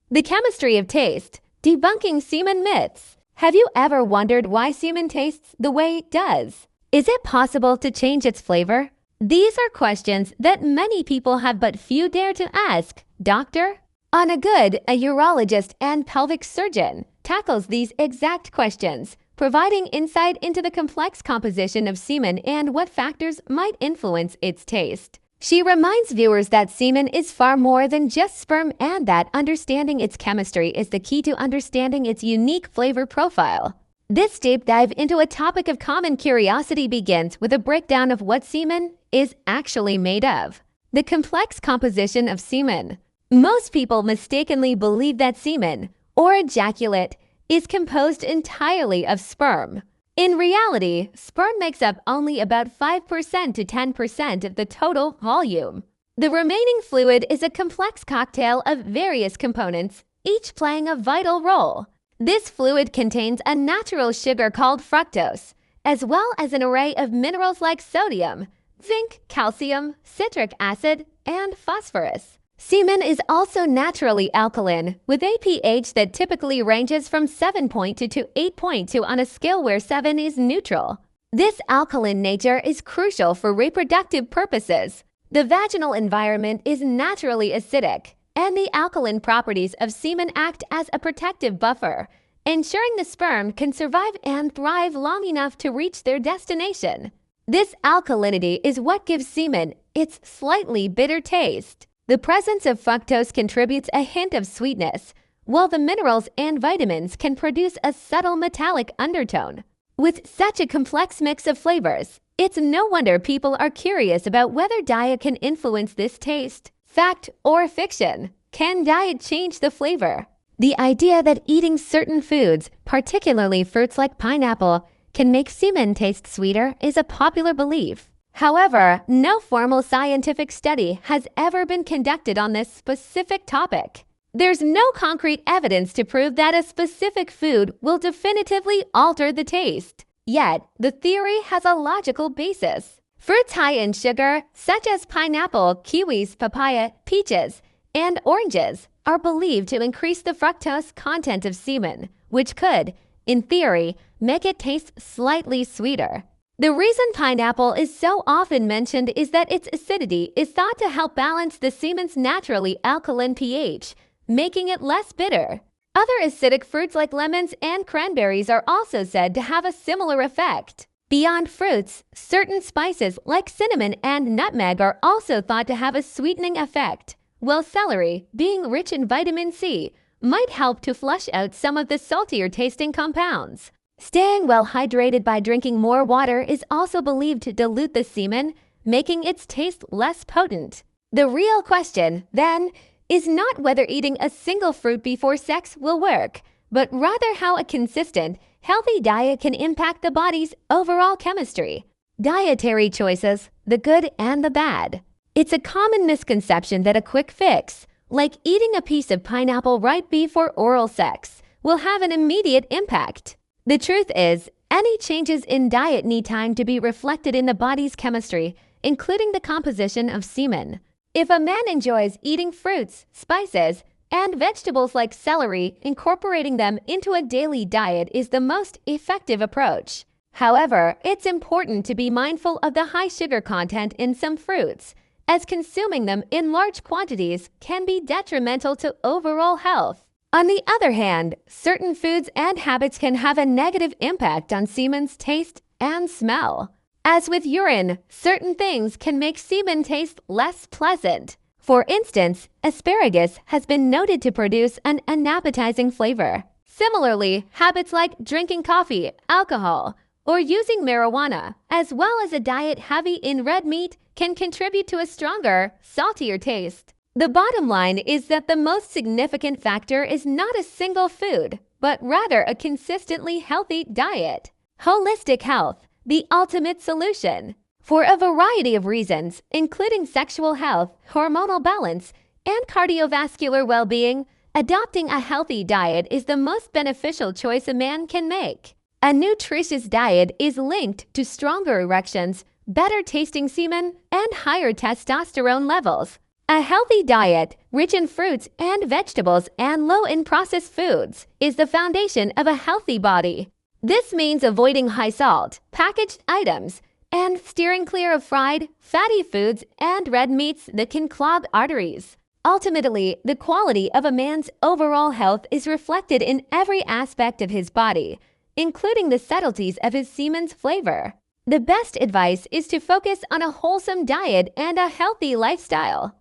The chemistry of taste, debunking semen myths. Have you ever wondered why semen tastes the way it does? Is it possible to change its flavor? These are questions that many people have but few dare to ask. Doctor? On a urologist and pelvic surgeon tackles these exact questions, providing insight into the complex composition of semen and what factors might influence its taste. She reminds viewers that semen is far more than just sperm and that understanding its chemistry is the key to understanding its unique flavor profile. This deep dive into a topic of common curiosity begins with a breakdown of what semen is actually made of. The complex composition of semen. Most people mistakenly believe that semen, or ejaculate, is composed entirely of sperm. In reality, sperm makes up only about 5% to 10% of the total volume. The remaining fluid is a complex cocktail of various components, each playing a vital role. This fluid contains a natural sugar called fructose, as well as an array of minerals like sodium, zinc, calcium, citric acid, and phosphorus. Semen is also naturally alkaline, with a pH that typically ranges from 7.2 to 8.2 on a scale where 7 is neutral. This alkaline nature is crucial for reproductive purposes. The vaginal environment is naturally acidic, and the alkaline properties of semen act as a protective buffer, ensuring the sperm can survive and thrive long enough to reach their destination. This alkalinity is what gives semen its slightly bitter taste. The presence of fructose contributes a hint of sweetness, while the minerals and vitamins can produce a subtle metallic undertone. With such a complex mix of flavors, it's no wonder people are curious about whether diet can influence this taste. Fact or fiction? Can diet change the flavor? The idea that eating certain foods, particularly fruits like pineapple, can make semen taste sweeter is a popular belief. However, no formal scientific study has ever been conducted on this specific topic. There's no concrete evidence to prove that a specific food will definitively alter the taste. Yet, the theory has a logical basis. Fruits high in sugar, such as pineapple, kiwis, papaya, peaches, and oranges, are believed to increase the fructose content of semen, which could, in theory, make it taste slightly sweeter. The reason pineapple is so often mentioned is that its acidity is thought to help balance the semen's naturally alkaline pH, making it less bitter. Other acidic fruits like lemons and cranberries are also said to have a similar effect. Beyond fruits, certain spices like cinnamon and nutmeg are also thought to have a sweetening effect, while celery, being rich in vitamin C, might help to flush out some of the saltier tasting compounds. Staying well hydrated by drinking more water is also believed to dilute the semen, making its taste less potent. The real question, then, is not whether eating a single fruit before sex will work, but rather how a consistent, healthy diet can impact the body's overall chemistry. Dietary choices, the good and the bad. It's a common misconception that a quick fix, like eating a piece of pineapple right before oral sex, will have an immediate impact. The truth is, any changes in diet need time to be reflected in the body's chemistry, including the composition of semen. If a man enjoys eating fruits, spices, and vegetables like celery, incorporating them into a daily diet is the most effective approach. However, it's important to be mindful of the high sugar content in some fruits, as consuming them in large quantities can be detrimental to overall health. On the other hand, certain foods and habits can have a negative impact on semen's taste and smell. As with urine, certain things can make semen taste less pleasant. For instance, asparagus has been noted to produce an unappetizing flavor. Similarly, habits like drinking coffee, alcohol, or using marijuana, as well as a diet heavy in red meat, can contribute to a stronger, saltier taste. The bottom line is that the most significant factor is not a single food, but rather a consistently healthy diet. Holistic health, the ultimate solution. For a variety of reasons, including sexual health, hormonal balance, and cardiovascular well-being, adopting a healthy diet is the most beneficial choice a man can make. A nutritious diet is linked to stronger erections, better tasting semen, and higher testosterone levels. A healthy diet, rich in fruits and vegetables and low in processed foods, is the foundation of a healthy body. This means avoiding high salt, packaged items, and steering clear of fried, fatty foods and red meats that can clog arteries. Ultimately, the quality of a man's overall health is reflected in every aspect of his body, including the subtleties of his semen's flavor. The best advice is to focus on a wholesome diet and a healthy lifestyle.